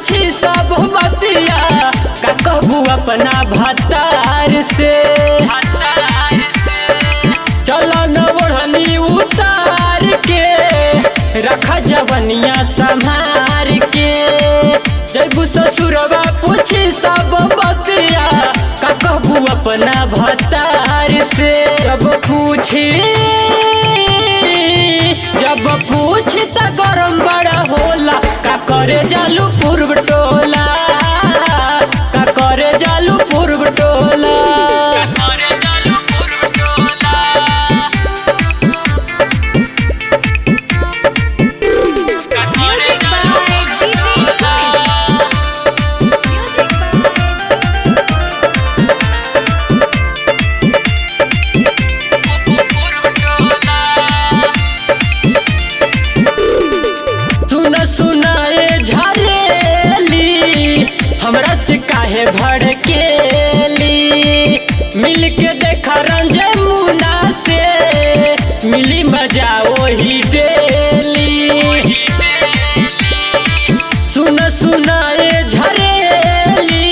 पूछी सब बतिया का कहबू अपना भतार से। चला न ओढ़नी उतार के रखा जवनिया संभार के। जैबू ससुरवा पूछी सब बतिया का कहबू अपना भतार से। जब पूछी त गरम बड़ा होला का करे जालू पूर्व टोला। का करे जालू पूर्व टोला। सुनाए झरेली हमरा से काहे भड़केली। मिल के देखा रंजे मुना से मिली मजा वही डेली। सुनाए झरेली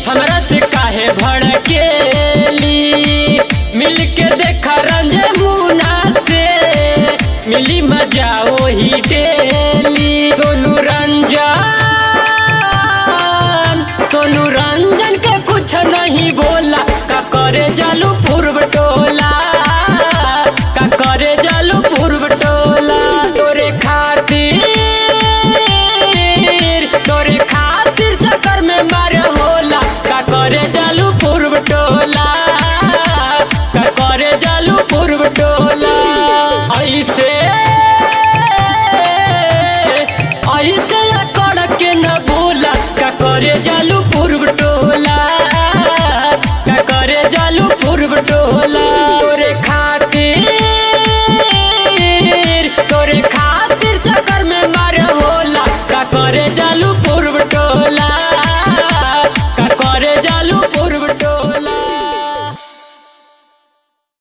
हमरा से काहे भड़केली। मिल के देखा रंजे मुना से मिली मजा वही डेली। सोनू रंजन के कुछ नहीं बोला का करे जालू पूर्व टोला। का करे जालू पूर्व टोला। तोरे खातिर चक्कर में मार होला का करे जालू पूर्व टोला। का करे जालू पूर्व टोला। ऐसे अकड़ के न बोला का करे जालू पूर्व टोला। का करे जालू पूर्व टोला।